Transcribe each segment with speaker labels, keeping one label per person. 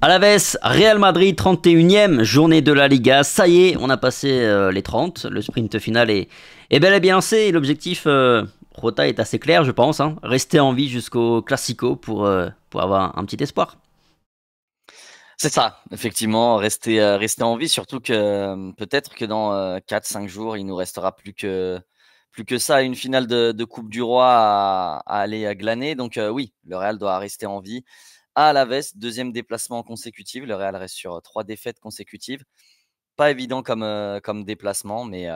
Speaker 1: Alaves, Real Madrid, 31e journée de la Liga. Ça y est, on a passé les 30. Le sprint final est bel et bien lancé. Et l'objectif, Rota, est assez clair, je pense, hein. Rester en vie jusqu'au Classico pour avoir un petit espoir.
Speaker 2: C'est ça, effectivement, rester en vie, surtout que peut-être que dans 4-5 jours, il nous restera plus que ça, une finale de Coupe du Roi à aller glaner. Donc oui, le Real doit rester en vie. À Alavés, deuxième déplacement consécutif. Le Real reste sur 3 défaites consécutives. Pas évident comme déplacement, mais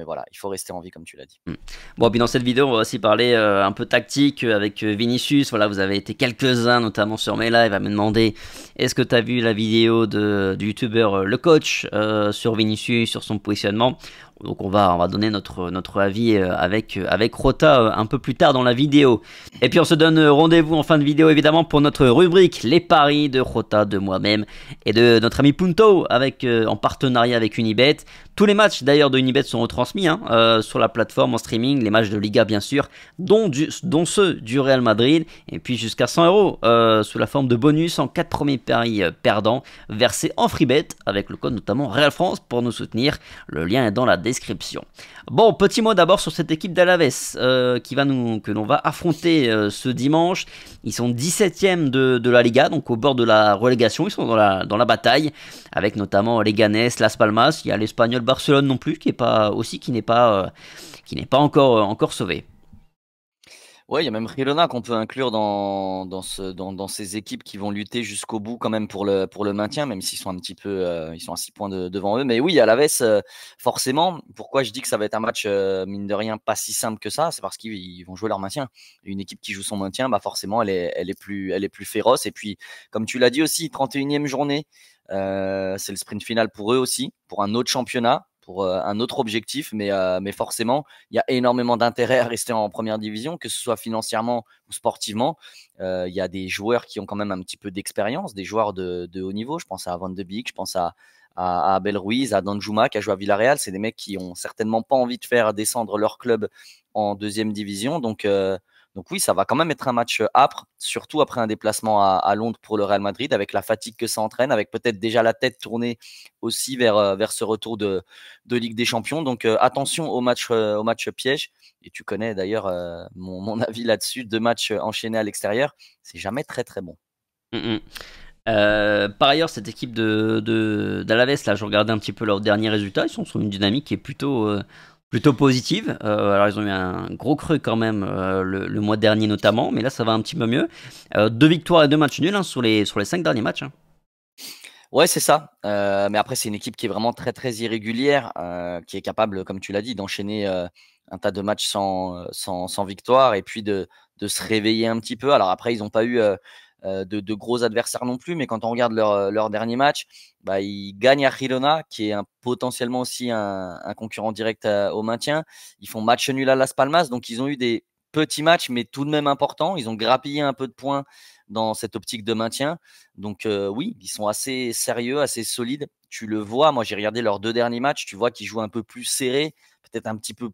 Speaker 2: voilà, il faut rester en vie, comme tu l'as dit.
Speaker 1: Mm. Bon, puis dans cette vidéo, on va aussi parler un peu tactique avec Vinicius. Voilà, vous avez été quelques-uns, notamment sur mes lives, à me demander est-ce que tu as vu la vidéo du youtubeur Le Coach sur Vinicius, sur son positionnement. Donc on va donner notre avis avec Rota un peu plus tard dans la vidéo. Et puis on se donne rendez-vous en fin de vidéo évidemment pour notre rubrique Les paris de Rota, de moi-même et de notre ami Punto en partenariat avec Unibet. Tous les matchs d'ailleurs de Unibet sont retransmis sur la plateforme en streaming, les matchs de Liga bien sûr, dont ceux du Real Madrid, et puis jusqu'à 100 euros sous la forme de bonus en 4 premiers paris perdants versés en freebet avec le code notamment Real France pour nous soutenir. Le lien est dans la description. Bon, petit mot d'abord sur cette équipe d'Alaves que l'on va affronter ce dimanche. Ils sont 17e de la Liga, donc au bord de la relégation, ils sont dans la bataille, avec notamment Leganés, Las Palmas. Il y a l'Espagnol Barcelone non plus, qui n'est pas encore sauvé.
Speaker 2: Ouais, il y a même Girona qu'on peut inclure dans ces équipes qui vont lutter jusqu'au bout quand même pour le maintien, même s'ils sont un petit peu, ils sont à 6 points devant eux. Mais oui, à Alavés, forcément, pourquoi je dis que ça va être un match, mine de rien, pas si simple que ça, c'est parce qu'ils vont jouer leur maintien. Une équipe qui joue son maintien, bah forcément, elle est plus féroce. Et puis, comme tu l'as dit aussi, 31e journée, c'est le sprint final pour eux aussi, pour un autre championnat, pour un autre objectif, mais forcément, il y a énormément d'intérêt à rester en première division, que ce soit financièrement ou sportivement. Il y a des joueurs qui ont quand même un petit peu d'expérience, des joueurs de haut niveau. Je pense à Van de Beek, je pense à Abel Ruiz, à Danjuma qui a joué à Villarreal. C'est des mecs qui ont certainement pas envie de faire descendre leur club en deuxième division. Donc oui, ça va quand même être un match âpre, surtout après un déplacement à Londres pour le Real Madrid, avec la fatigue que ça entraîne, avec peut-être déjà la tête tournée aussi vers ce retour de Ligue des Champions. Donc attention au match piège. Et tu connais d'ailleurs mon avis là-dessus. 2 matchs enchaînés à l'extérieur, c'est jamais très très bon.
Speaker 1: Mm, mm. Par ailleurs, cette équipe d'Alaves, là, je regardais un petit peu leurs derniers résultats. Ils sont sur une dynamique qui est plutôt positive. Alors, ils ont eu un gros creux quand même le mois dernier notamment, mais là, ça va un petit peu mieux. 2 victoires et 2 matchs nuls sur les 5 derniers matchs, hein.
Speaker 2: Ouais, c'est ça. Mais après, c'est une équipe qui est vraiment très très irrégulière, qui est capable, comme tu l'as dit, d'enchaîner un tas de matchs sans victoire et puis de se réveiller un petit peu. Alors après, ils n'ont pas eu de gros adversaires non plus, mais quand on regarde leur dernier match, bah, ils gagnent à Girona, qui est potentiellement aussi un concurrent direct au maintien. Ils font match nul à Las Palmas, donc ils ont eu des petits matchs, mais tout de même importants. Ils ont grappillé un peu de points dans cette optique de maintien. Donc oui, ils sont assez sérieux, assez solides. Tu le vois, moi j'ai regardé leurs 2 derniers matchs, tu vois qu'ils jouent un peu plus serré, peut-être un petit peu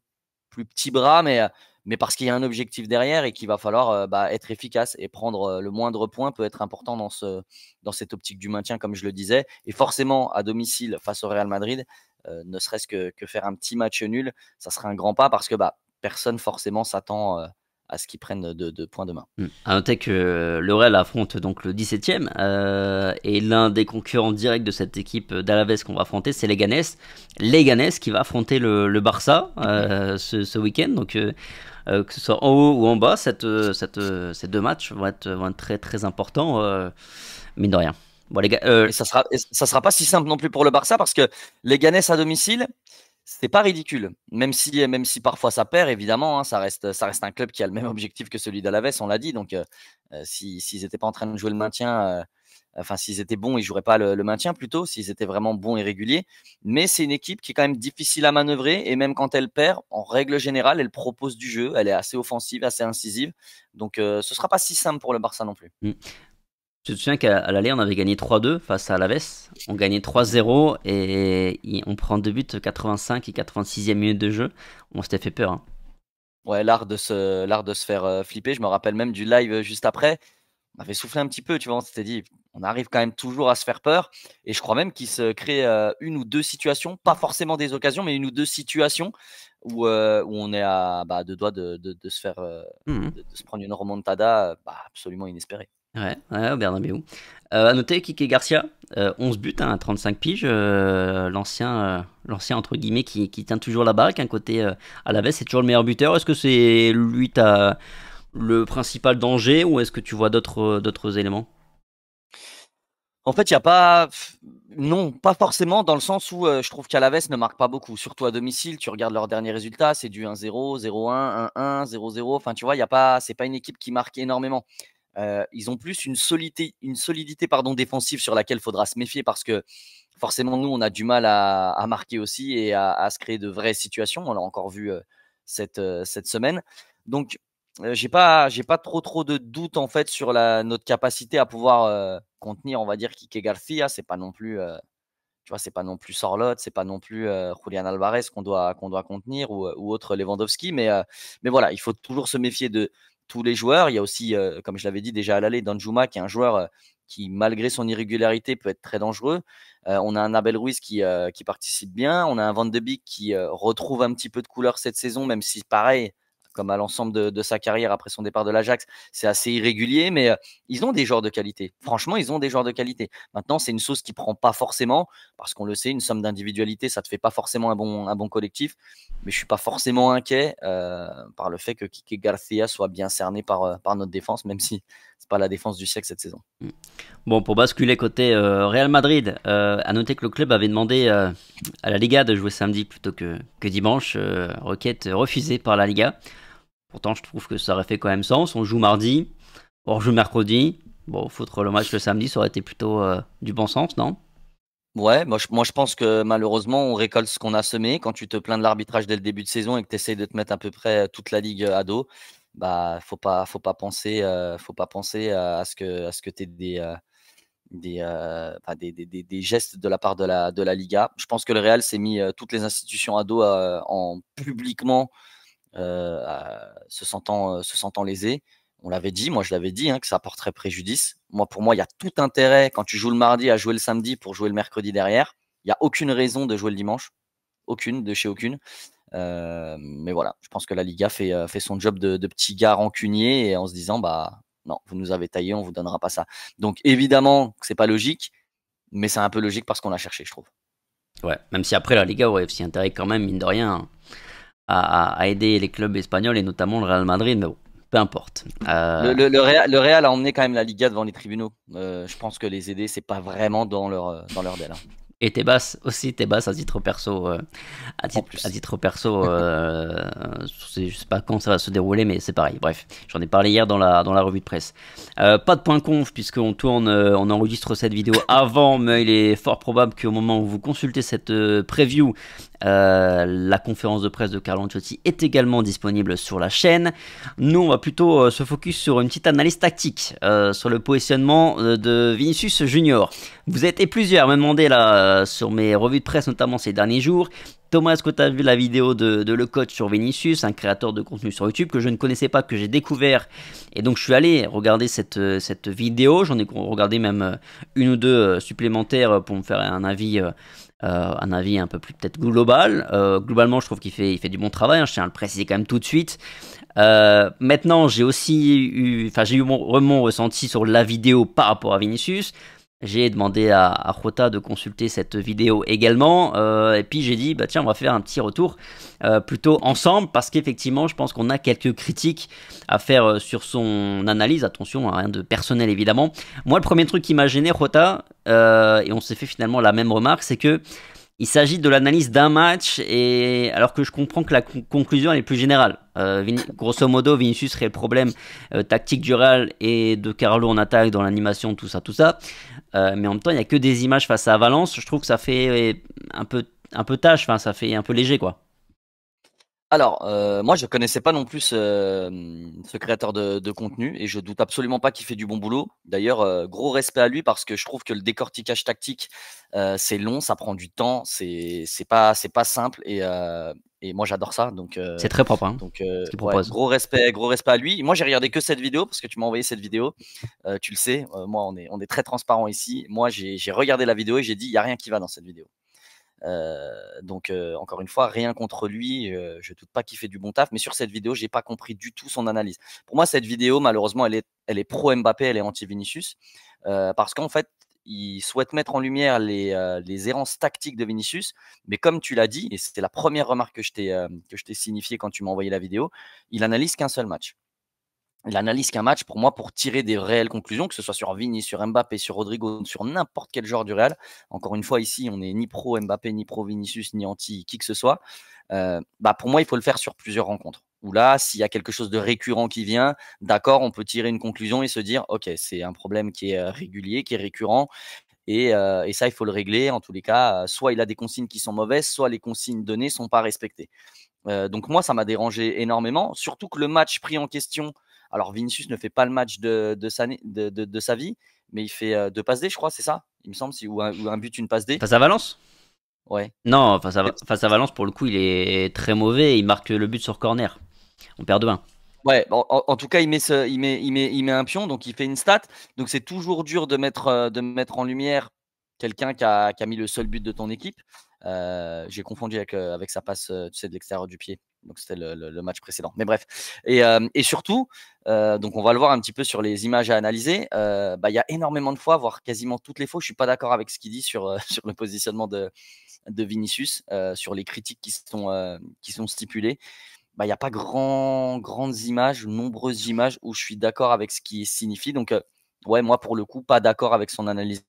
Speaker 2: plus petit bras, mais parce qu'il y a un objectif derrière et qu'il va falloir être efficace et prendre le moindre point peut être important dans cette optique du maintien, comme je le disais. Et forcément, à domicile face au Real Madrid, ne serait-ce que faire un petit match nul, ça serait un grand pas parce que personne forcément s'attend à ce qu'ils prennent de points demain.
Speaker 1: À noter que le Real affronte donc le 17e et l'un des concurrents directs de cette équipe d'Alaves qu'on va affronter, c'est Leganés. Leganés qui va affronter le Barça ce week-end. Donc que ce soit en haut ou en bas, ces 2 matchs vont être très très importants, mine de rien. Bon, les gars,
Speaker 2: Et ça sera pas si simple non plus pour le Barça parce que les Ganes à domicile, c'est pas ridicule. Même si parfois ça perd, évidemment, hein, ça reste un club qui a le même objectif que celui d'Alaves, on l'a dit. Donc, s'ils n'étaient pas en train de jouer le maintien, enfin, s'ils étaient bons, ils joueraient pas le maintien plutôt, s'ils étaient vraiment bons et réguliers. Mais c'est une équipe qui est quand même difficile à manœuvrer. Et même quand elle perd, en règle générale, elle propose du jeu. Elle est assez offensive, assez incisive. Donc, ce sera pas si simple pour le Barça non plus.
Speaker 1: je te souviens qu'à l'aller, on avait gagné 3-2 face à Alaves. On gagnait 3-0 et on prend 2 buts 85 et 86e minute de jeu. On s'était fait peur, hein.
Speaker 2: Ouais, l'art de se faire flipper. Je me rappelle même du live juste après. On avait soufflé un petit peu, tu vois. On s'était dit, on arrive quand même toujours à se faire peur. Et je crois même qu'il se crée une ou deux situations, pas forcément des occasions, mais une ou deux situations où on est à deux doigts de se faire
Speaker 1: Mhm.
Speaker 2: de se prendre une remontada absolument inespérée.
Speaker 1: Ouais, ouais, au Bernabéu. À noter Kike Garcia, 11 buts hein, à 35 piges, l'ancien entre guillemets qui tient toujours la baraque, un côté Alaves, c'est toujours le meilleur buteur. Est-ce que c'est lui le principal danger ou est-ce que tu vois d'autres éléments?
Speaker 2: En fait, il y a pas non, pas forcément dans le sens où je trouve qu'Alaves ne marque pas beaucoup, surtout à domicile. Tu regardes leurs derniers résultats, c'est du 1-0, 0-1, 1-1, 0-0. Enfin, tu vois, il y a pas, c'est pas une équipe qui marque énormément. Ils ont plus une solidité pardon, défensive sur laquelle il faudra se méfier parce que forcément, nous, on a du mal à marquer aussi et à se créer de vraies situations. On l'a encore vu cette semaine. Donc, j'ai pas trop de doutes en fait sur notre capacité à pouvoir contenir, on va dire, Kike Garcia. C'est pas non plus, tu vois, c'est pas non plus Sorloth, c'est pas non plus Julian Alvarez qu'on doit contenir ou autre Lewandowski. Mais voilà, il faut toujours se méfier de tous les joueurs. Il y a aussi, comme je l'avais dit déjà à l'aller, Danjuma qui est un joueur qui, malgré son irrégularité, peut être très dangereux. On a un Abel Ruiz qui participe bien. On a un Van de Beek qui retrouve un petit peu de couleur cette saison, même si pareil, comme à l'ensemble de sa carrière après son départ de l'Ajax, c'est assez irrégulier, mais ils ont des joueurs de qualité. Franchement, ils ont des joueurs de qualité. Maintenant, c'est une sauce qui prend pas forcément, parce qu'on le sait, une somme d'individualité, ça te fait pas forcément un bon collectif. Mais je suis pas forcément inquiet par le fait que Kike Garcia soit bien cerné par notre défense, même si c'est pas la défense du siècle cette saison.
Speaker 1: Bon, pour basculer côté Real Madrid, à noter que le club avait demandé à la Liga de jouer samedi plutôt que dimanche, requête refusée par la Liga. Pourtant, je trouve que ça aurait fait quand même sens. On joue mardi, on joue mercredi. Bon, foutre le match le samedi, ça aurait été plutôt du bon sens, non?
Speaker 2: Ouais, moi je pense que malheureusement on récolte ce qu'on a semé. Quand tu te plains de l'arbitrage dès le début de saison et que tu essayes de te mettre à peu près toute la ligue à dos, faut pas penser à ce que tu aies des gestes de la part de la Liga. Je pense que le Real s'est mis toutes les institutions à dos en publiquement se sentant lésé. On l'avait dit, moi je l'avais dit, hein, que ça porterait préjudice. Pour moi, il y a tout intérêt quand tu joues le mardi à jouer le samedi pour jouer le mercredi derrière. Il n'y a aucune raison de jouer le dimanche. Aucune, de chez aucune. Mais voilà, je pense que la Liga fait son job de petit gars rancunier et en se disant, non, vous nous avez taillé, on vous donnera pas ça. Donc évidemment que c'est pas logique, mais c'est un peu logique parce qu'on l'a cherché, je trouve.
Speaker 1: Ouais, même si après la Liga aurait aussi intérêt quand même, mine de rien, à aider les clubs espagnols et notamment le Real Madrid, mais bon, peu importe.
Speaker 2: Le Real a emmené quand même la Liga devant les tribunaux. Je pense que les aider, c'est pas vraiment dans leur deal. Hein.
Speaker 1: Et Tebas aussi, Tebas à titre perso,
Speaker 2: En plus.
Speaker 1: à titre perso, je sais pas quand ça va se dérouler, mais c'est pareil. Bref, j'en ai parlé hier dans la revue de presse. Pas de point conf puisqu'on tourne, on enregistre cette vidéo avant, mais il est fort probable qu'au moment où vous consultez cette preview, la conférence de presse de Carlo Ancelotti est également disponible sur la chaîne. Nous, on va plutôt se focus sur une petite analyse tactique sur le positionnement de Vinicius Junior. Vous êtes plusieurs à me demander là sur mes revues de presse, notamment ces derniers jours. Thomas, est-ce que tu as vu la vidéo de le coach sur Vinicius, un créateur de contenu sur YouTube que je ne connaissais pas, que j'ai découvert. Et donc je suis allé regarder cette vidéo. J'en ai regardé même une ou deux supplémentaires pour me faire un avis un peu plus peut-être global. Globalement, je trouve qu'il fait du bon travail. Hein, je tiens à le préciser quand même tout de suite. Maintenant, j'ai eu mon ressenti sur la vidéo par rapport à Vinicius. J'ai demandé à Jota de consulter cette vidéo également. Et puis j'ai dit, tiens, on va faire un petit retour plutôt ensemble parce qu'effectivement, je pense qu'on a quelques critiques à faire sur son analyse. Attention, rien de personnel évidemment. Moi, le premier truc qui m'a gêné, Jota, et on s'est fait finalement la même remarque, c'est que il s'agit de l'analyse d'un match, et alors que je comprends que la conclusion elle est plus générale. Grosso modo, Vinicius serait le problème tactique du Real et de Carlo en attaque, dans l'animation, tout ça, tout ça. Mais en même temps, il n'y a que des images face à Valence. Je trouve que ça fait un peu tâche, enfin, ça fait un peu léger, quoi.
Speaker 2: Alors, moi, je connaissais pas non plus ce créateur de contenu et je doute absolument pas qu'il fait du bon boulot. D'ailleurs, gros respect à lui parce que je trouve que le décortiquage tactique, c'est long, ça prend du temps, c'est pas simple et moi j'adore ça. Donc,
Speaker 1: C'est très propre, hein, ce qu'il
Speaker 2: ouais,
Speaker 1: propose.
Speaker 2: gros respect à lui. Moi, j'ai regardé que cette vidéo parce que tu m'as envoyé cette vidéo. Tu le sais, moi, on est très transparent ici. Moi, j'ai regardé la vidéo et j'ai dit, il y a rien qui va dans cette vidéo. Donc, encore une fois, rien contre lui, je doute pas qu'il fait du bon taf, mais sur cette vidéo, j'ai pas compris du tout son analyse. Pour moi, cette vidéo, malheureusement, elle est pro Mbappé, elle est anti Vinicius, parce qu'en fait, il souhaite mettre en lumière les errances tactiques de Vinicius, mais comme tu l'as dit, et c'était la première remarque que je t'ai signifiée quand tu m'as envoyé la vidéo, il analyse qu'un seul match. Il analyse qu'un match pour moi pour tirer des réelles conclusions, que ce soit sur Vini, sur Mbappé, sur Rodrigo, sur n'importe quel joueur du Real. Encore une fois, ici, on n'est ni pro Mbappé, ni pro Vinicius, ni anti qui que ce soit. Pour moi, il faut le faire sur plusieurs rencontres. Où là, s'il y a quelque chose de récurrent qui vient, d'accord, on peut tirer une conclusion et se dire, ok, c'est un problème qui est régulier, qui est récurrent, et ça, il faut le régler. En tous les cas, soit il a des consignes qui sont mauvaises, soit les consignes données sont pas respectées. Donc moi, ça m'a dérangé énormément, surtout que le match pris en question, alors Vinicius ne fait pas le match de sa vie, mais il fait 2 passes D, je crois, c'est ça? Il me semble, ou un but, une passe D.
Speaker 1: Face à Valence?
Speaker 2: Ouais.
Speaker 1: Non,
Speaker 2: Et
Speaker 1: face à Valence, pour le coup, il est très mauvais. Il marque le but sur corner. On perd 2-1.
Speaker 2: ouais, en tout cas, il met un pion, donc il fait une stat. Donc c'est toujours dur de mettre en lumière quelqu'un qui a mis le seul but de ton équipe. J'ai confondu avec sa passe, tu sais, de l'extérieur du pied. Donc c'était le match précédent. Mais bref. Et surtout, donc on va le voir un petit peu sur les images à analyser. Il y a énormément de fois, voire quasiment toutes les fois, je suis pas d'accord avec ce qu'il dit sur, sur le positionnement de Vinicius, sur les critiques qui sont stipulées. Il y a pas grandes images, nombreuses images où je suis d'accord avec ce qui signifie. Donc, ouais, moi, pour le coup, pas d'accord avec son analyse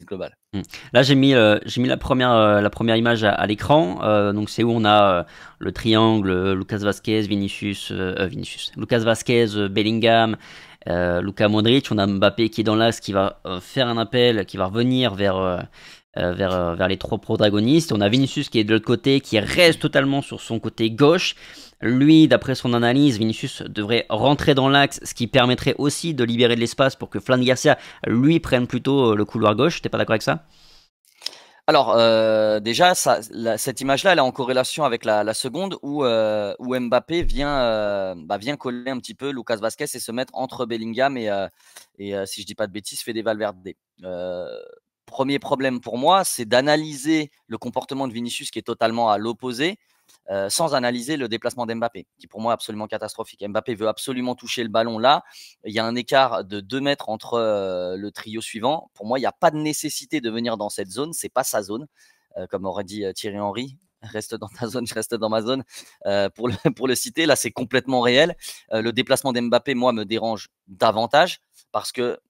Speaker 2: globale.
Speaker 1: Mm. Là, j'ai mis la première image à l'écran. Donc, c'est où on a le triangle Lucas Vasquez, Lucas Vasquez, Bellingham, Luka Modric. On a Mbappé qui est dans l'axe, qui va faire un appel, qui va revenir vers les trois protagonistes. On a Vinicius qui est de l'autre côté, qui reste totalement sur son côté gauche. Lui, d'après son analyse, Vinicius devrait rentrer dans l'axe, ce qui permettrait aussi de libérer de l'espace pour que Fran Garcia, lui, prenne plutôt le couloir gauche. T'es pas d'accord avec ça?
Speaker 2: Alors, déjà, cette image-là, elle est en corrélation avec la seconde où Mbappé vient coller un petit peu Lucas Vasquez et se mettre entre Bellingham et si je dis pas de bêtises, Fede Valverde. Euh, Premier problème pour moi, c'est d'analyser le comportement de Vinicius qui est totalement à l'opposé, sans analyser le déplacement d'Mbappé, qui pour moi est absolument catastrophique. Mbappé veut absolument toucher le ballon là. Il y a un écart de 2 mètres entre le trio suivant. Pour moi, il n'y a pas de nécessité de venir dans cette zone. C'est pas sa zone. Comme aurait dit Thierry Henry, reste dans ta zone, je reste dans ma zone. Pour le citer, là, c'est complètement réel. Le déplacement d'Mbappé, moi, me dérange davantage parce que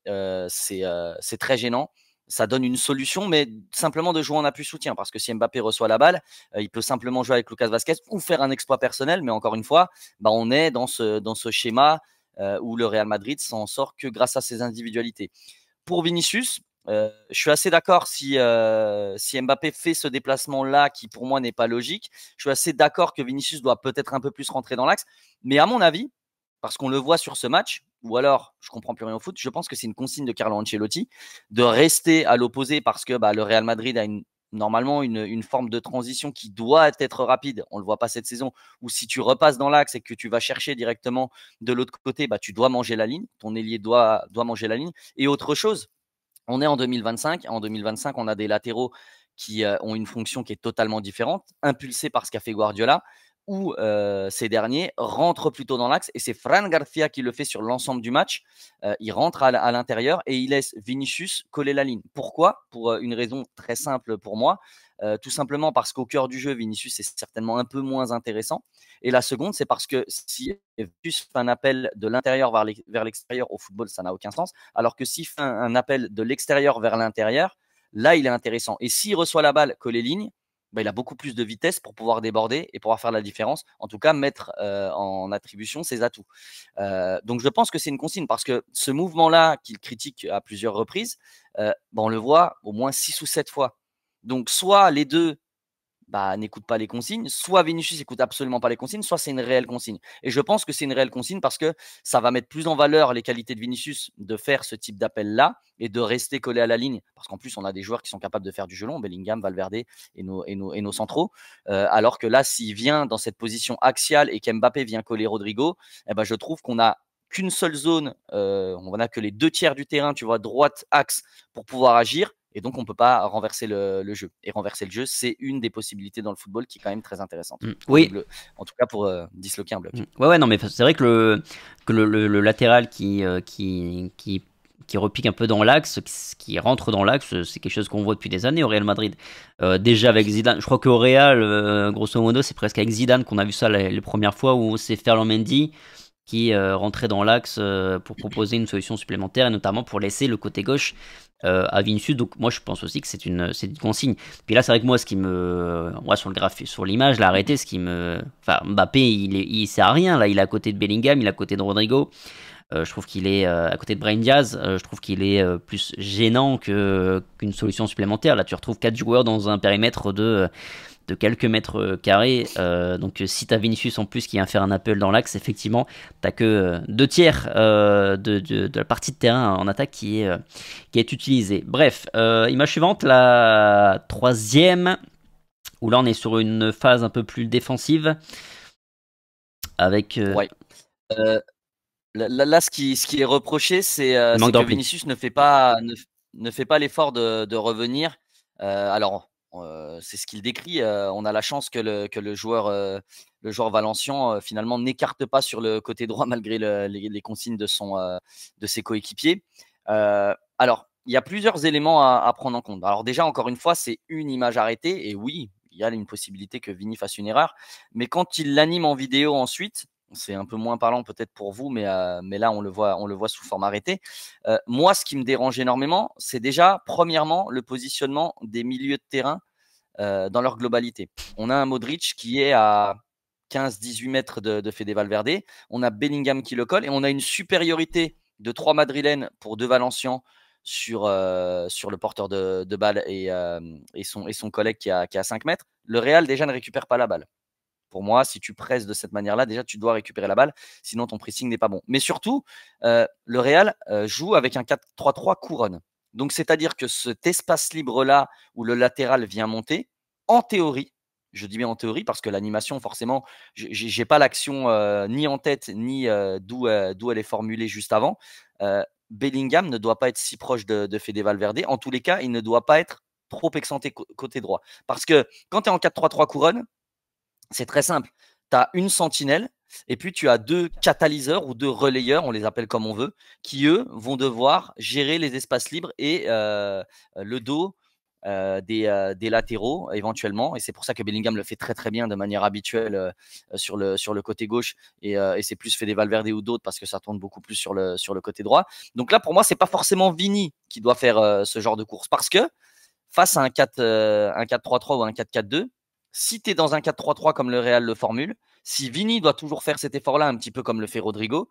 Speaker 2: c'est très gênant. Ça donne une solution, mais simplement de jouer en appui soutien. Parce que si Mbappé reçoit la balle, il peut simplement jouer avec Lucas Vasquez ou faire un exploit personnel. Mais encore une fois, on est dans ce schéma où le Real Madrid s'en sort que grâce à ses individualités. Pour Vinicius, je suis assez d'accord si Mbappé fait ce déplacement-là, qui pour moi n'est pas logique. Je suis assez d'accord que Vinicius doit peut-être un peu plus rentrer dans l'axe. Mais à mon avis, parce qu'on le voit sur ce match, ou alors je comprends plus rien au foot, je pense que c'est une consigne de Carlo Ancelotti de rester à l'opposé parce que le Real Madrid a normalement une forme de transition qui doit être rapide. On ne le voit pas cette saison, où si tu repasses dans l'axe et que tu vas chercher directement de l'autre côté, tu dois manger la ligne. Ton ailier doit manger la ligne. Et autre chose, on est en 2025. En 2025, on a des latéraux qui ont une fonction qui est totalement différente, impulsés par ce qu'a fait Guardiola, où ces derniers rentrent plutôt dans l'axe. Et c'est Fran Garcia qui le fait sur l'ensemble du match. Il rentre à l'intérieur et il laisse Vinicius coller la ligne. Pourquoi? Pour une raison très simple pour moi. Tout simplement parce qu'au cœur du jeu, Vinicius est certainement un peu moins intéressant. Et la seconde, c'est parce que si Vinicius fait un appel de l'intérieur vers l'extérieur au football, ça n'a aucun sens. Alors que s'il fait un appel de l'extérieur vers l'intérieur, là, il est intéressant. Et s'il reçoit la balle que les lignes, il a beaucoup plus de vitesse pour pouvoir déborder et pouvoir faire la différence. En tout cas, mettre en attribution ses atouts. Donc, je pense que c'est une consigne parce que ce mouvement-là qu'il critique à plusieurs reprises, on le voit au moins 6 ou 7 fois. Donc, soit les deux bah, n'écoute pas les consignes. Soit Vinicius écoute absolument pas les consignes, soit c'est une réelle consigne. Et je pense que c'est une réelle consigne parce que ça va mettre plus en valeur les qualités de Vinicius de faire ce type d'appel-là et de rester collé à la ligne. Parce qu'en plus, on a des joueurs qui sont capables de faire du jeu long, Bellingham, Valverde et nos centraux. Alors que là, s'il vient dans cette position axiale et qu'Mbappé vient coller Rodrigo, eh ben, je trouve qu'on a qu'une seule zone, on n'a que les 2 tiers du terrain, tu vois, droite, axe, pour pouvoir agir. Et donc, on ne peut pas renverser le jeu. Et renverser le jeu, c'est une des possibilités dans le football qui est quand même très intéressante.
Speaker 1: Oui.
Speaker 2: En tout cas, pour disloquer un bloc.
Speaker 1: Ouais, non, mais c'est vrai que le latéral qui repique un peu dans l'axe, qui rentre dans l'axe, c'est quelque chose qu'on voit depuis des années au Real Madrid. Déjà avec Zidane, je crois qu'au Real, grosso modo, c'est presque avec Zidane qu'on a vu ça les premières fois où c'est Ferland Mendy qui rentrait dans l'axe pour proposer une solution supplémentaire et notamment pour laisser le côté gauche à Vinicius. Donc moi je pense aussi que c'est une consigne. Puis là c'est vrai que moi ce qui me sur le graphique, sur l'image, l'arrêté, ce qui me, enfin Mbappé il sert à rien là, il est à côté de Bellingham, il est à côté de Rodrigo. Je trouve qu'il est à côté de Brahim Diaz. Je trouve qu'il est plus gênant qu'une solution supplémentaire. Là tu retrouves 4 joueurs dans un périmètre de quelques mètres carrés. Donc si tu as Vinicius en plus qui vient faire un appel dans l'axe, effectivement, tu que 2 tiers de la partie de terrain en attaque qui est utilisée. Bref, image suivante, la troisième, où là on est sur une phase un peu plus défensive. Avec...
Speaker 2: Ouais. Là, ce qui est reproché, c'est que Vinicius ne fait pas l'effort de revenir. Alors, c'est ce qu'il décrit. On a la chance que le joueur valencien finalement n'écarte pas sur le côté droit malgré les consignes de ses coéquipiers. Alors, il y a plusieurs éléments à prendre en compte. Alors déjà, encore une fois, c'est une image arrêtée. Et oui, il y a une possibilité que Vini fasse une erreur. Mais quand il l'anime en vidéo ensuite, c'est un peu moins parlant peut-être pour vous, mais là, on le voit sous forme arrêtée. Moi, ce qui me dérange énormément, c'est déjà, premièrement, le positionnement des milieux de terrain dans leur globalité. On a un Modric qui est à 15-18 mètres de Fede Valverde. On a Bellingham qui le colle et on a une supériorité de 3 Madrilènes pour 2 Valencians sur le porteur de balle et son collègue qui a 5 mètres. Le Real, déjà, ne récupère pas la balle. Pour moi, si tu presses de cette manière-là, déjà, tu dois récupérer la balle, sinon ton pressing n'est pas bon. Mais surtout, le Real joue avec un 4-3-3 couronne. Donc, c'est-à-dire que cet espace libre-là où le latéral vient monter, en théorie, je dis bien en théorie parce que l'animation, forcément, je n'ai pas l'action ni en tête, ni d'où elle est formulée juste avant. Bellingham ne doit pas être si proche de Fede Valverde. En tous les cas, il ne doit pas être trop excentré côté droit. Parce que quand tu es en 4-3-3 couronne, c'est très simple. Tu as une sentinelle et puis tu as 2 catalyseurs ou 2 relayeurs, on les appelle comme on veut, qui eux vont devoir gérer les espaces libres et le dos des latéraux éventuellement. Et c'est pour ça que Bellingham le fait très très bien de manière habituelle sur le côté gauche et c'est plus Fede Valverde ou d'autres parce que ça tourne beaucoup plus sur le côté droit. Donc là, pour moi, c'est pas forcément Vini qui doit faire ce genre de course parce que face à un 4-3-3 ou un 4-4-2, si tu es dans un 4-3-3 comme le Real le formule, si Vini doit toujours faire cet effort-là, un petit peu comme le fait Rodrigo,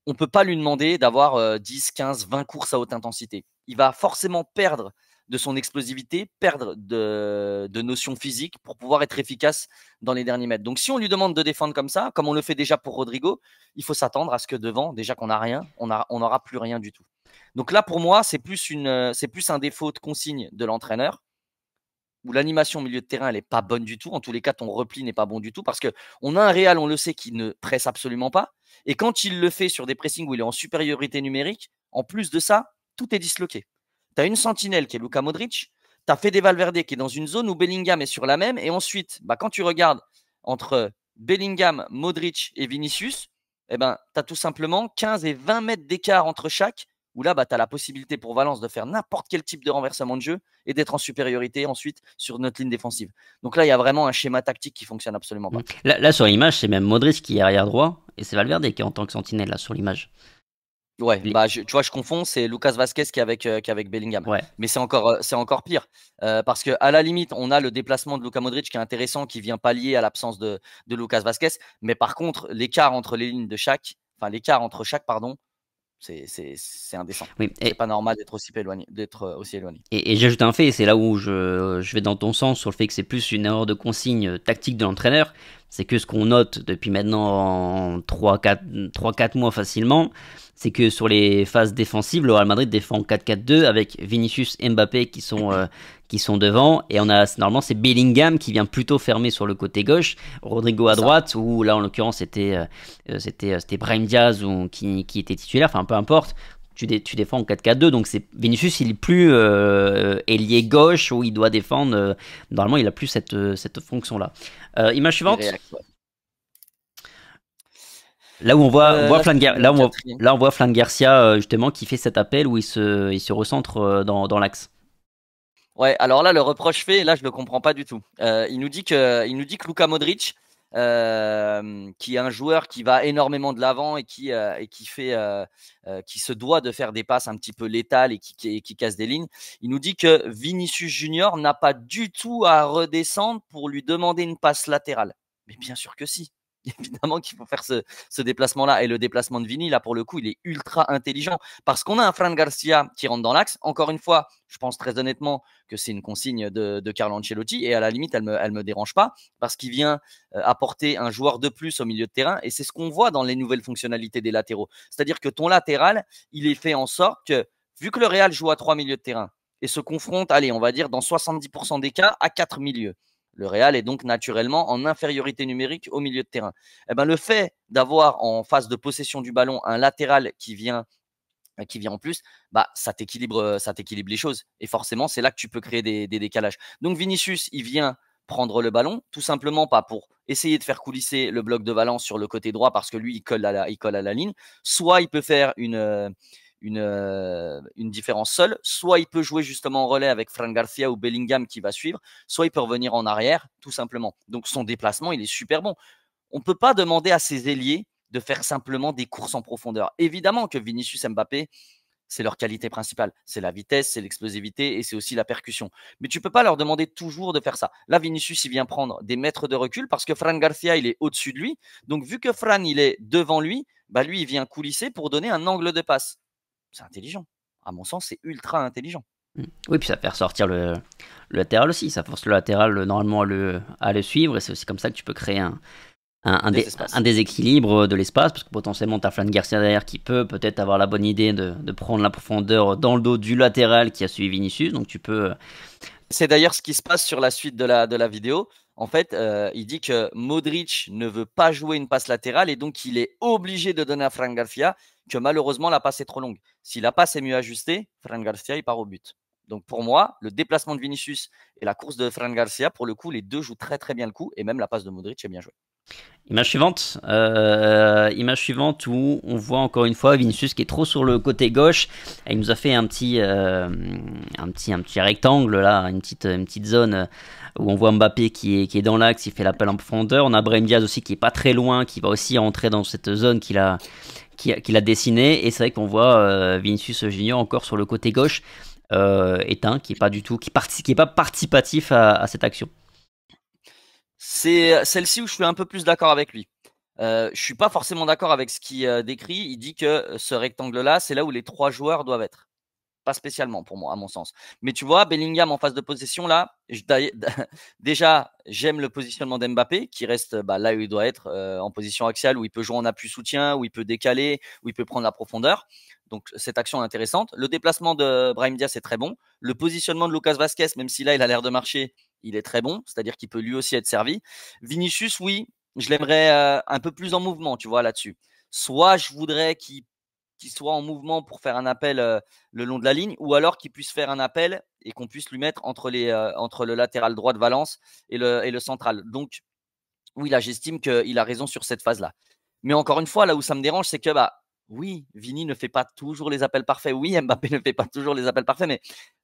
Speaker 2: on ne peut pas lui demander d'avoir 10, 15, 20 courses à haute intensité. Il va forcément perdre de son explosivité, perdre de notions physiques pour pouvoir être efficace dans les derniers mètres. Donc, si on lui demande de défendre comme ça, comme on le fait déjà pour Rodrigo, il faut s'attendre à ce que devant, déjà qu'on n'a rien, on n'aura plus rien du tout. Donc là, pour moi, c'est plus un défaut de consigne de l'entraîneur où l'animation au milieu de terrain, elle n'est pas bonne du tout. En tous les cas, ton repli n'est pas bon du tout parce qu'on a un Real, on le sait, qui ne presse absolument pas. Et quand il le fait sur des pressings où il est en supériorité numérique, en plus de ça, tout est disloqué. Tu as une sentinelle qui est Luka Modric, tu as Fede Valverde qui est dans une zone où Bellingham est sur la même. Et ensuite, quand tu regardes entre Bellingham, Modric et Vinicius, tu as tout simplement 15 et 20 mètres d'écart entre chaque, où là, tu as la possibilité pour Valence de faire n'importe quel type de renversement de jeu et d'être en supériorité ensuite sur notre ligne défensive. Donc là, il y a vraiment un schéma tactique qui fonctionne absolument pas.
Speaker 1: Là sur l'image, c'est même Modric qui est arrière droit et c'est Valverde qui est en tant que sentinelle là sur l'image.
Speaker 2: Ouais, tu vois, je confonds, c'est Lucas Vazquez qui est avec Bellingham.
Speaker 1: Ouais.
Speaker 2: Mais c'est encore pire. Parce qu'à la limite, on a le déplacement de Luka Modric qui est intéressant, qui vient pallier à l'absence de Lucas Vazquez. Mais par contre, l'écart entre les lignes de chaque, enfin l'écart entre chaque, pardon, C'est indécent.
Speaker 1: Oui,
Speaker 2: C'est pas normal d'être aussi éloigné, aussi éloigné.
Speaker 1: et j'ajoute un fait, et c'est là où je vais dans ton sens sur le fait que c'est plus une erreur de consigne tactique de l'entraîneur. C'est que ce qu'on note depuis maintenant 3-4 mois facilement, c'est que sur les phases défensives, le Real Madrid défend 4-4-2 avec Vinicius et Mbappé qui sont devant. Et on a normalement c'est Bellingham qui vient plutôt fermer sur le côté gauche, Rodrigo à droite, ou là en l'occurrence c'était Brahim Diaz qui était titulaire, enfin peu importe. Tu défends en 4-4-2, donc c'est Vinicius il est plus ailier gauche où il doit défendre. Normalement il a plus cette fonction-là. Image suivante. Là où on voit là on voit Flan Garcia justement qui fait cet appel où il se recentre dans l'axe.
Speaker 2: Ouais, alors là, le reproche fait, là, je le comprends pas du tout. Il nous dit que Luka Modric, qui est un joueur qui va énormément de l'avant et qui se doit de faire des passes un petit peu létales et qui casse des lignes. Il nous dit que Vinicius Junior n'a pas du tout à redescendre pour lui demander une passe latérale. Mais bien sûr que si. Évidemment qu'il faut faire ce déplacement-là. Et le déplacement de Vini, là, pour le coup, il est ultra intelligent. Parce qu'on a un Fran Garcia qui rentre dans l'axe. Encore une fois, je pense très honnêtement que c'est une consigne de Carlo Ancelotti. Et à la limite, elle me dérange pas. Parce qu'il vient apporter un joueur de plus au milieu de terrain. Et c'est ce qu'on voit dans les nouvelles fonctionnalités des latéraux. C'est-à-dire que ton latéral, il est fait en sorte que, vu que le Real joue à 3 milieux de terrain et se confronte, allez, on va dire, dans 70% des cas, à 4 milieux. Le Real est donc naturellement en infériorité numérique au milieu de terrain. Eh ben, le fait d'avoir en phase de possession du ballon un latéral qui vient en plus, bah, ça t'équilibre les choses. Et forcément, c'est là que tu peux créer des décalages. Donc Vinicius, il vient prendre le ballon, tout simplement pas pour essayer de faire coulisser le bloc de Valence sur le côté droit parce que lui, il colle à la ligne. Soit il peut faire une différence seule, soit il peut jouer justement en relais avec Fran Garcia ou Bellingham qui va suivre, soit il peut revenir en arrière, tout simplement. Donc son déplacement, il est super bon. On ne peut pas demander à ses ailiers de faire simplement des courses en profondeur. Évidemment que Vinicius et Mbappé, c'est leur qualité principale. C'est la vitesse, c'est l'explosivité et c'est aussi la percussion. Mais tu ne peux pas leur demander toujours de faire ça. Là, Vinicius, il vient prendre des mètres de recul parce que Fran Garcia, il est au-dessus de lui. Donc, vu que Fran, il est devant lui, bah lui, il vient coulisser pour donner un angle de passe. C'est intelligent. À mon sens, c'est ultra intelligent.
Speaker 1: Oui, puis ça fait ressortir le latéral aussi. Ça force le latéral normalement à le suivre. Et c'est aussi comme ça que tu peux créer un déséquilibre de l'espace. Parce que potentiellement, tu as Flan Garcia derrière qui peut peut-être avoir la bonne idée de prendre la profondeur dans le dos du latéral qui a suivi Vinicius. Donc tu peux.
Speaker 2: C'est d'ailleurs ce qui se passe sur la suite de la vidéo. En fait, il dit que Modric ne veut pas jouer une passe latérale et donc il est obligé de donner à Fran Garcia que malheureusement la passe est trop longue. Si la passe est mieux ajustée, Fran Garcia il part au but. Donc pour moi, le déplacement de Vinicius et la course de Fran Garcia, pour le coup, les deux jouent très très bien le coup et même la passe de Modric est bien jouée.
Speaker 1: Image suivante où on voit encore une fois Vinicius qui est trop sur le côté gauche. Et il nous a fait un petit rectangle là, une petite zone où on voit Mbappé qui est dans l'axe, il fait l'appel en profondeur. On a Brahim Diaz aussi qui est pas très loin, qui va aussi rentrer dans cette zone qu'il a dessinée. Et c'est vrai qu'on voit Vinicius Junior encore sur le côté gauche, éteint, qui est pas du tout, qui est pas participatif à cette action.
Speaker 2: C'est celle-ci où je suis un peu plus d'accord avec lui. Je suis pas forcément d'accord avec ce qu'il décrit. Il dit que ce rectangle-là, c'est là où les trois joueurs doivent être. Pas spécialement pour moi, à mon sens. Mais tu vois, Bellingham en phase de possession, là, déjà, j'aime le positionnement d'Mbappé qui reste là où il doit être, en position axiale, où il peut jouer en appui-soutien, où il peut décaler, où il peut prendre la profondeur. Donc, cette action est intéressante. Le déplacement de Brahim Diaz est très bon. Le positionnement de Lucas Vazquez, même si là, il a l'air de marcher, il est très bon. C'est-à-dire qu'il peut lui aussi être servi. Vinicius, oui, je l'aimerais un peu plus en mouvement, tu vois, là-dessus. Soit je voudrais qu'il soit en mouvement pour faire un appel le long de la ligne, ou alors qu'il puisse faire un appel et qu'on puisse lui mettre entre le latéral droit de Valence et le central. Donc, oui, là, j'estime qu'il a raison sur cette phase-là. Mais encore une fois, là où ça me dérange, c'est que, oui, Vini ne fait pas toujours les appels parfaits. Oui, Mbappé ne fait pas toujours les appels parfaits. Mais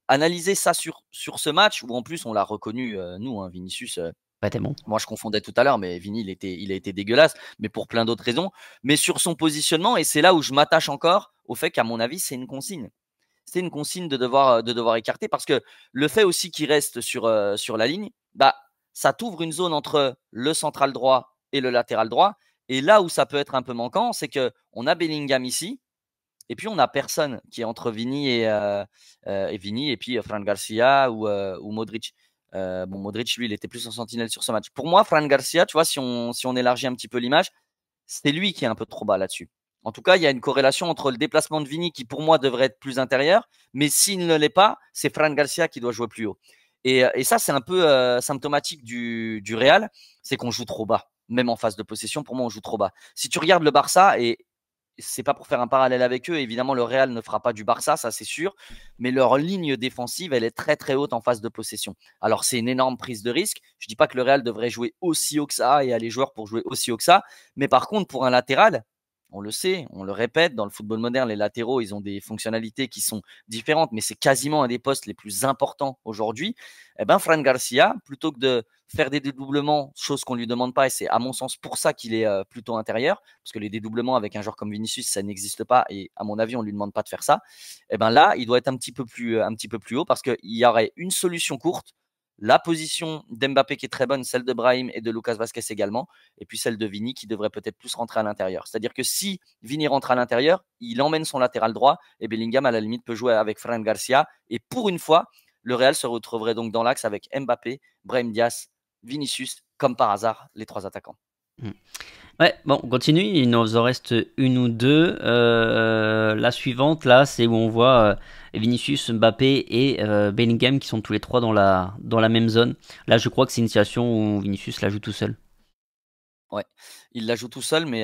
Speaker 2: analyser ça sur ce match, où en plus, on l'a reconnu, nous, hein, Vinicius.
Speaker 1: Pas tellement.
Speaker 2: Moi, je confondais tout à l'heure, mais Vini, il a été dégueulasse, mais pour plein d'autres raisons. Mais sur son positionnement, et c'est là où je m'attache encore au fait qu'à mon avis, c'est une consigne. C'est une consigne de devoir écarter parce que le fait aussi qu'il reste sur la ligne, ça t'ouvre une zone entre le central droit et le latéral droit. Et là où ça peut être un peu manquant, c'est que on a Bellingham ici Et puis, on n'a personne qui est entre Vini et Vini et puis Fran Garcia ou Modric. Bon, Modric, lui, il était plus en sentinelle sur ce match. Pour moi, Fran Garcia, tu vois, si on élargit un petit peu l'image, c'est lui qui est un peu trop bas là-dessus. En tout cas, il y a une corrélation entre le déplacement de Vini qui, pour moi, devrait être plus intérieur, mais s'il ne l'est pas, c'est Fran Garcia qui doit jouer plus haut. Et ça, c'est un peu symptomatique du Real, c'est qu'on joue trop bas. Même en phase de possession, pour moi, on joue trop bas. Si tu regardes le Barça, et c'est pas pour faire un parallèle avec eux, évidemment, le Real ne fera pas du Barça, ça c'est sûr, mais leur ligne défensive, elle est très très haute en phase de possession. Alors, c'est une énorme prise de risque. Je dis pas que le Real devrait jouer aussi haut que ça et a les joueurs pour jouer aussi haut que ça, mais par contre, pour un latéral, on le sait, on le répète, dans le football moderne, les latéraux, ils ont des fonctionnalités qui sont différentes, mais c'est quasiment un des postes les plus importants aujourd'hui. Eh ben, Fran Garcia, plutôt que de faire des dédoublements, chose qu'on ne lui demande pas, et c'est à mon sens pour ça qu'il est plutôt intérieur, parce que les dédoublements avec un joueur comme Vinicius, ça n'existe pas, et à mon avis, on ne lui demande pas de faire ça. Eh ben là, il doit être un petit peu plus haut, parce qu'il y aurait une solution courte, la position d'Mbappé qui est très bonne, celle de Brahim et de Lucas Vazquez également, et puis celle de Vini qui devrait peut-être plus rentrer à l'intérieur. C'est-à-dire que si Vini rentre à l'intérieur, il emmène son latéral droit, et Bellingham, à la limite, peut jouer avec Fran Garcia, et pour une fois, le Real se retrouverait donc dans l'axe avec Mbappé, Brahim Diaz, Vinicius, comme par hasard, les trois attaquants.
Speaker 1: Mm. Ouais, bon, on continue, il nous en reste une ou deux. La suivante, là, c'est où on voit Vinicius, Mbappé et Bellingham qui sont tous les trois dans la même zone. Là, je crois que c'est une situation où Vinicius la joue tout seul.
Speaker 2: Ouais, il la joue tout seul, mais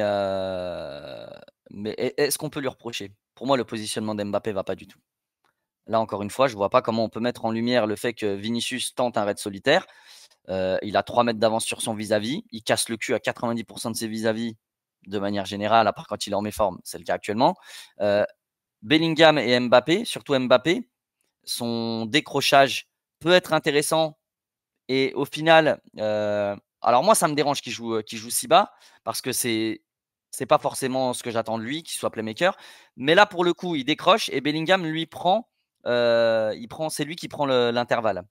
Speaker 2: est-ce qu'on peut lui reprocher? Pour moi, le positionnement d'Mbappé va pas du tout. Là, encore une fois, je vois pas comment on peut mettre en lumière le fait que Vinicius tente un raid solitaire. Il a 3 mètres d'avance sur son vis-à-vis. Il casse le cul à 90% de ses vis-à-vis de manière générale, à part quand il est en méforme, c'est le cas actuellement. Bellingham et Mbappé, surtout Mbappé, son décrochage peut être intéressant. Et au final, alors moi, ça me dérange qu'il joue si bas parce que c'est pas forcément ce que j'attends de lui, qu'il soit playmaker. Mais là, pour le coup, il décroche et Bellingham lui c'est lui qui prend l'intervalle.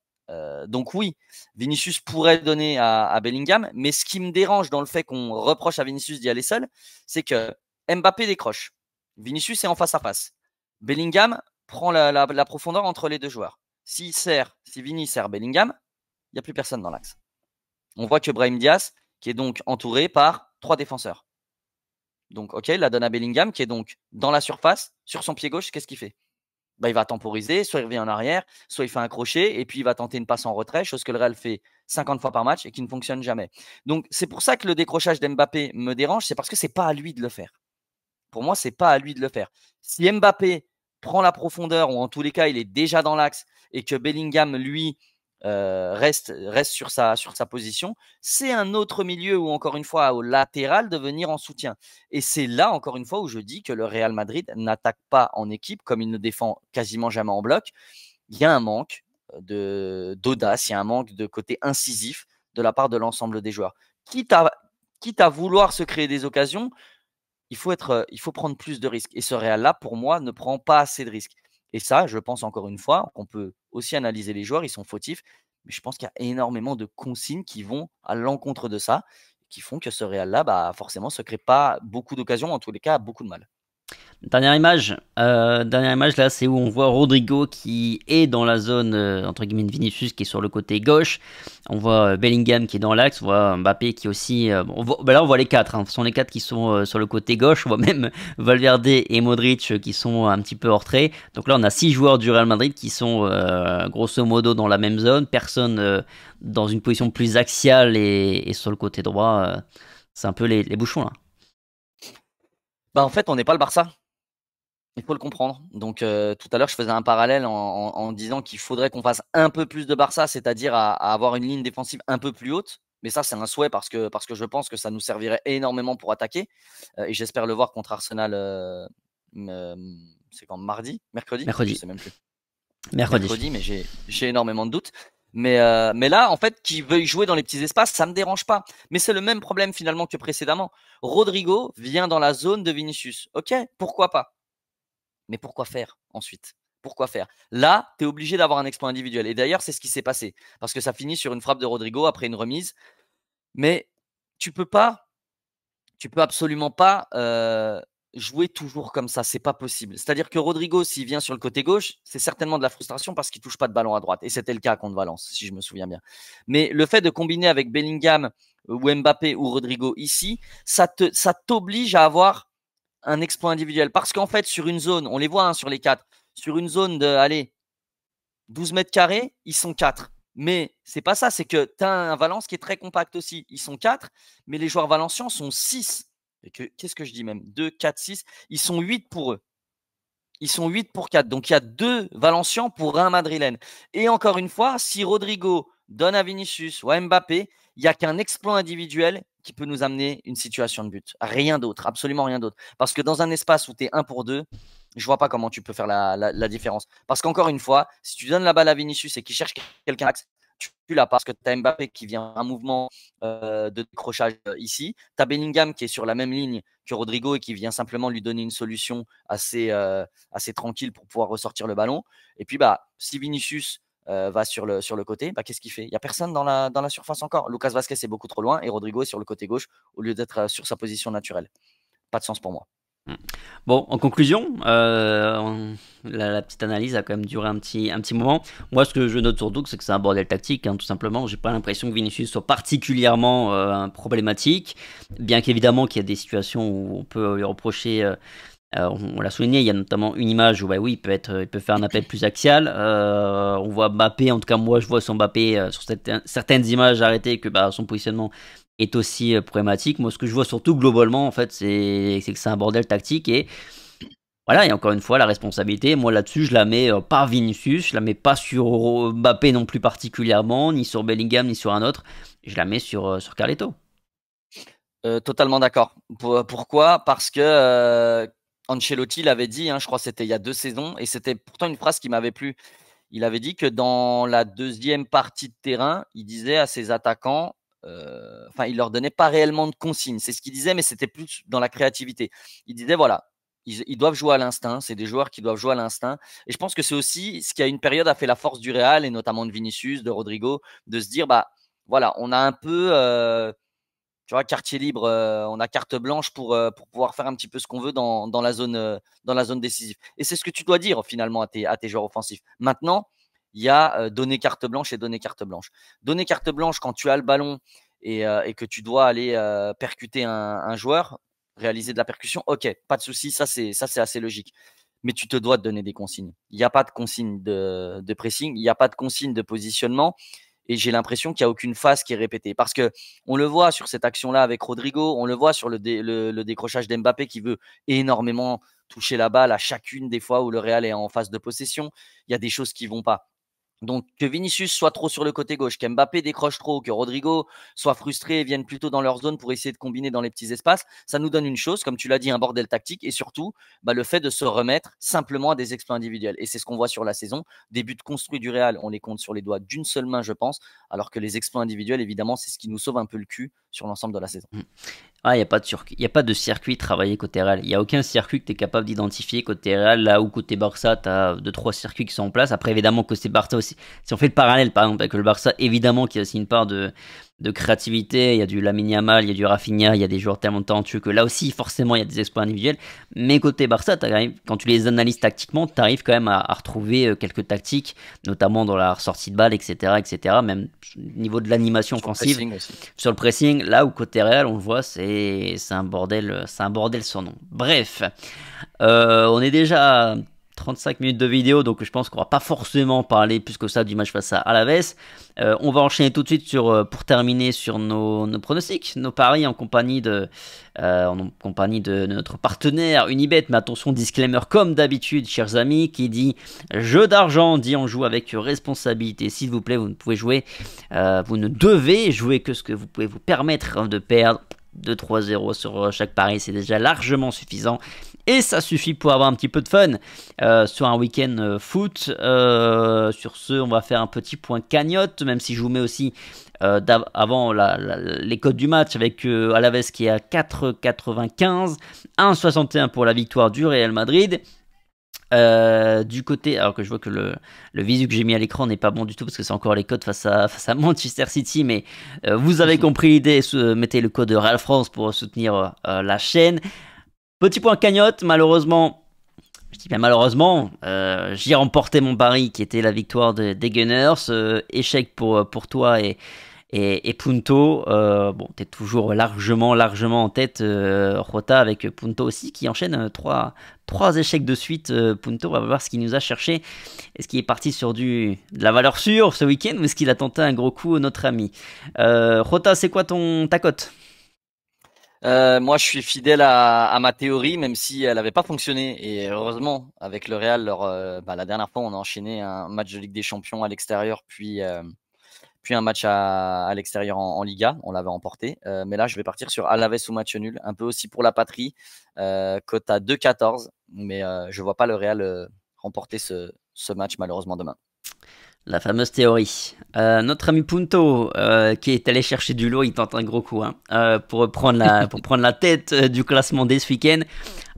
Speaker 2: Donc oui, Vinicius pourrait donner à Bellingham, mais ce qui me dérange dans le fait qu'on reproche à Vinicius d'y aller seul, c'est que Mbappé décroche. Vinicius est en face à face. Bellingham prend la profondeur entre les deux joueurs. Si Vini sert Bellingham, il n'y a plus personne dans l'axe. On voit que Brahim Diaz, qui est donc entouré par 3 défenseurs. Donc, ok, il la donne à Bellingham, qui est donc dans la surface, sur son pied gauche, qu'est-ce qu'il fait? Il va temporiser, soit il revient en arrière, soit il fait un crochet, et puis il va tenter une passe en retrait, chose que le Real fait 50 fois par match et qui ne fonctionne jamais. Donc, c'est pour ça que le décrochage d'Mbappé me dérange, c'est parce que c'est pas à lui de le faire. Pour moi, c'est pas à lui de le faire. Si Mbappé prend la profondeur, ou en tous les cas, il est déjà dans l'axe, et que Bellingham, lui, reste sur sa position, c'est un autre milieu ou encore une fois au latéral de venir en soutien. Et c'est là encore une fois où je dis que le Real Madrid n'attaque pas en équipe comme il ne défend quasiment jamais en bloc. Il y a un manque d'audace, il y a un manque de côté incisif de la part de l'ensemble des joueurs. Quitte à vouloir se créer des occasions, il faut prendre plus de risques. Et ce Real-là, pour moi, ne prend pas assez de risques. Et ça, je pense encore une fois qu'on peut aussi analyser les joueurs, ils sont fautifs, mais je pense qu'il y a énormément de consignes qui vont à l'encontre de ça, qui font que ce Real-là, bah, forcément, se crée pas beaucoup d'occasions, en tous les cas, beaucoup de mal.
Speaker 1: Dernière image là, c'est où on voit Rodrigo qui est dans la zone entre guillemets de Vinicius qui est sur le côté gauche. On voit Bellingham qui est dans l'axe, on voit Mbappé qui est aussi. Là on voit les quatre, ce sont les quatre qui sont sur le côté gauche. On voit même Valverde et Modric qui sont un petit peu hors trait. Donc là on a 6 joueurs du Real Madrid qui sont grosso modo dans la même zone. Personne dans une position plus axiale et sur le côté droit. C'est un peu les bouchons là.
Speaker 2: Bah, en fait, on n'est pas le Barça. Il faut le comprendre. Donc, tout à l'heure, je faisais un parallèle en disant qu'il faudrait qu'on fasse un peu plus de Barça, c'est-à-dire à avoir une ligne défensive un peu plus haute. Mais ça, c'est un souhait parce que je pense que ça nous servirait énormément pour attaquer. Et j'espère le voir contre Arsenal. C'est quand mardi? Mercredi? Je
Speaker 1: Mercredi.
Speaker 2: sais même plus.
Speaker 1: Mercredi.
Speaker 2: Mercredi, mais j'ai énormément de doutes. Mais là, en fait, qu'il veuille jouer dans les petits espaces, ça me dérange pas. Mais c'est le même problème finalement que précédemment. Rodrigo vient dans la zone de Vinicius. Ok, pourquoi pas? Mais pourquoi faire ensuite? Pourquoi faire? Là, tu es obligé d'avoir un exploit individuel. Et d'ailleurs, c'est ce qui s'est passé. Parce que ça finit sur une frappe de Rodrigo après une remise. Mais tu peux absolument pas jouer toujours comme ça, c'est pas possible. C'est-à-dire que Rodrigo, s'il vient sur le côté gauche, c'est certainement de la frustration parce qu'il touche pas de ballon à droite. Et c'était le cas contre Valence, si je me souviens bien. Mais le fait de combiner avec Bellingham ou Mbappé ou Rodrigo ici, ça t'oblige à avoir un exploit individuel. Parce qu'en fait, sur une zone, on les voit sur les 4, sur une zone de, allez, 12 mètres carrés, ils sont 4. Mais c'est pas ça, c'est que tu as un Valence qui est très compact aussi. Ils sont 4, mais les joueurs valencians sont 6. Qu'est-ce que je dis même 2, 4, 6. Ils sont 8 pour eux. Ils sont 8 pour 4. Donc il y a 2 Valencians pour un Madrilène. Et encore une fois, si Rodrigo donne à Vinicius ou à Mbappé, il n'y a qu'un exploit individuel qui peut nous amener une situation de but. Rien d'autre, absolument rien d'autre. Parce que dans un espace où tu es 1 pour 2, je vois pas comment tu peux faire la différence. Parce qu'encore une fois, si tu donnes la balle à Vinicius et qu'il cherche quelqu'un, tu l'as parce que tu as Mbappé qui vient un mouvement de décrochage ici. Tu as Bellingham qui est sur la même ligne que Rodrigo et qui vient simplement lui donner une solution assez tranquille pour pouvoir ressortir le ballon. Et puis, si Vinicius va sur le côté, qu'est-ce qu'il fait? Il n'y a personne dans la surface encore. Lucas Vazquez est beaucoup trop loin et Rodrigo est sur le côté gauche au lieu d'être sur sa position naturelle. Pas de sens pour moi.
Speaker 1: Bon, en conclusion, la petite analyse a quand même duré un petit moment. Moi, ce que je note surtout, c'est que c'est un bordel tactique, tout simplement. J'ai pas l'impression que Vinicius soit particulièrement problématique, bien qu'évidemment qu'il y a des situations où on peut lui reprocher. On l'a souligné, il y a notamment une image où oui, il peut faire un appel plus axial. On voit Mbappé, en tout cas moi je vois son Mbappé sur certaines images arrêtées que son positionnement est aussi problématique. Moi, ce que je vois surtout globalement, en fait, c'est que c'est un bordel tactique et voilà. Et encore une fois, la responsabilité, moi là-dessus, je la mets pas Vinicius, je la mets pas sur Mbappé non plus particulièrement, ni sur Bellingham, ni sur un autre. Je la mets sur Carleto.
Speaker 2: Totalement d'accord. Pourquoi? Parce que Ancelotti l'avait dit, je crois que c'était il y a 2 saisons, et c'était pourtant une phrase qui m'avait plu. Il avait dit que dans la deuxième partie de terrain, il disait à ses attaquants, il leur donnait pas réellement de consignes. C'est ce qu'il disait, mais c'était plus dans la créativité. Il disait voilà, ils doivent jouer à l'instinct. C'est des joueurs qui doivent jouer à l'instinct. Et je pense que c'est aussi ce qui, à une période, a fait la force du Real et notamment de Vinicius, de Rodrigo, de se dire voilà, on a un peu tu vois, quartier libre, on a carte blanche pour pouvoir faire un petit peu ce qu'on veut dans la zone décisive. Et c'est ce que tu dois dire finalement à tes joueurs offensifs. Maintenant, il y a donner carte blanche et donner carte blanche. Donner carte blanche quand tu as le ballon et que tu dois aller percuter un joueur, réaliser de la percussion, ok, pas de souci, ça c'est assez logique. Mais tu te dois de donner des consignes. Il n'y a pas de consigne de pressing, il n'y a pas de consigne de positionnement. Et j'ai l'impression qu'il n'y a aucune phase qui est répétée. Parce que on le voit sur cette action-là avec Rodrigo, on le voit sur le décrochage d'Mbappé qui veut énormément toucher la balle à chacune des fois où le Real est en phase de possession. Il y a des choses qui ne vont pas. Donc que Vinicius soit trop sur le côté gauche, qu'Mbappé décroche trop, que Rodrigo soit frustré et vienne plutôt dans leur zone pour essayer de combiner dans les petits espaces, ça nous donne une chose, comme tu l'as dit, un bordel tactique et surtout le fait de se remettre simplement à des exploits individuels. Et c'est ce qu'on voit sur la saison. Des buts construits du Real, on les compte sur les doigts d'une seule main, je pense, alors que les exploits individuels, évidemment, c'est ce qui nous sauve un peu le cul sur l'ensemble de la saison.
Speaker 1: Il n'y a pas de circuit travaillé côté Real. Il n'y a aucun circuit que tu es capable d'identifier côté Real, là où côté Barça, tu as 2-3 circuits qui sont en place. Après, évidemment, côté Barça aussi. Si on fait le parallèle, par exemple, avec le Barça, évidemment qu'il y a aussi une part de créativité. Il y a du Lamine Yamal, il y a du Rafinha, il y a des joueurs tellement talentueux que là aussi, forcément, il y a des exploits individuels. Mais côté Barça, quand tu les analyses tactiquement, tu arrives quand même à retrouver quelques tactiques, notamment dans la ressortie de balle, etc., etc., même au niveau de l'animation offensive. Sur le pressing, là où côté Real, on le voit, c'est un bordel sans nom. Bref, on est déjà à 35 minutes de vidéo, donc je pense qu'on va pas forcément parler plus que ça du match face à Alaves. On va enchaîner tout de suite pour terminer sur nos pronostics, nos paris en compagnie de notre partenaire Unibet. Mais attention, disclaimer comme d'habitude, chers amis, qui dit jeu d'argent, dit on joue avec responsabilité. S'il vous plaît, vous ne pouvez jouer, vous ne devez jouer que ce que vous pouvez vous permettre de perdre. 2-3-0 sur chaque pari, c'est déjà largement suffisant. Et ça suffit pour avoir un petit peu de fun sur un week-end foot. Sur ce, on va faire un petit point cagnotte, même si je vous mets aussi avant les codes du match avec Alaves qui est à 4,95, 1,61 pour la victoire du Real Madrid. Du côté, alors que je vois que le visu que j'ai mis à l'écran n'est pas bon du tout parce que c'est encore les codes face à Manchester City, mais vous avez compris l'idée, mettez le code Real France pour soutenir la chaîne. Petit point cagnotte, malheureusement. Je dis bien malheureusement, j'ai remporté mon pari qui était la victoire des Gunners. Échec pour toi et Punto. Bon, t'es toujours largement en tête, Rota, avec Punto aussi qui enchaîne trois échecs de suite. Punto, on va voir ce qu'il nous a cherché. Est-ce qu'il est parti sur de la valeur sûre ce week-end ou est-ce qu'il a tenté un gros coup, notre ami? Rota, c'est quoi ta cote?
Speaker 2: Moi, je suis fidèle à ma théorie, même si elle n'avait pas fonctionné. Et heureusement, avec le Real, la dernière fois, on a enchaîné un match de Ligue des Champions à l'extérieur, puis un match à l'extérieur en Liga. On l'avait remporté. Mais là, je vais partir sur Alaves ou match nul, un peu aussi pour la patrie. Cote à 2,14. Mais je ne vois pas le Real remporter ce match, malheureusement, demain.
Speaker 1: La fameuse théorie. Notre ami Punto, qui est allé chercher du lourd, il tente un gros coup pour prendre la tête du classement dès ce week-end.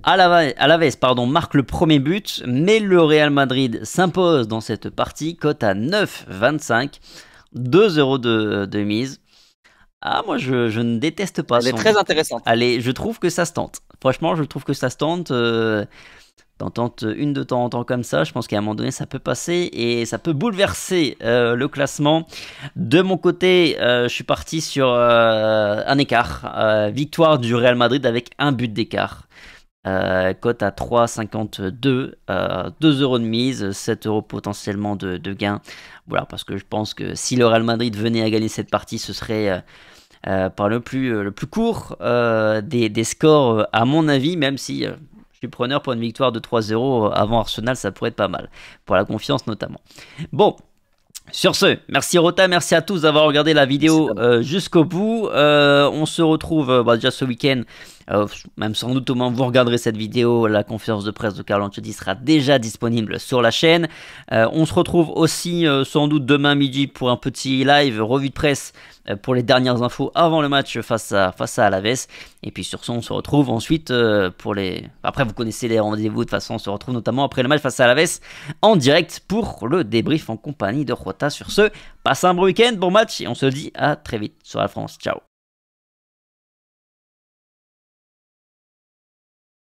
Speaker 1: Alaves, marque le premier but, mais le Real Madrid s'impose dans cette partie, cote à 9,25, 2 € de mise. Ah, moi je ne déteste pas.
Speaker 2: Elle est très intéressante.
Speaker 1: Allez, je trouve que ça se tente. Franchement, je trouve que ça se tente. T'en tentes une de temps en temps comme ça, je pense qu'à un moment donné ça peut passer et ça peut bouleverser le classement. De mon côté, je suis parti sur un écart, victoire du Real Madrid avec un but d'écart. Cote à 3,52, 2 € de mise, 7 € potentiellement de gain. Voilà, parce que je pense que si le Real Madrid venait à gagner cette partie, ce serait par le plus court des scores, à mon avis, même si je suis preneur pour une victoire de 3-0 avant Arsenal, ça pourrait être pas mal, pour la confiance notamment. Bon, sur ce, merci Rota, merci à tous d'avoir regardé la vidéo jusqu'au bout. On se retrouve déjà ce week-end, même sans doute au moment où vous regarderez cette vidéo, la conférence de presse de Carlo Ancelotti sera déjà disponible sur la chaîne. On se retrouve aussi sans doute demain midi pour un petit live, revue de presse pour les dernières infos avant le match face à Alaves. Et puis sur ce, on se retrouve ensuite pour les... Après, vous connaissez les rendez-vous, de toute façon, on se retrouve notamment après le match face à Alaves en direct pour le débrief en compagnie de Rota. Sur ce, passez un bon week-end, bon match et on se dit à très vite sur la France. Ciao.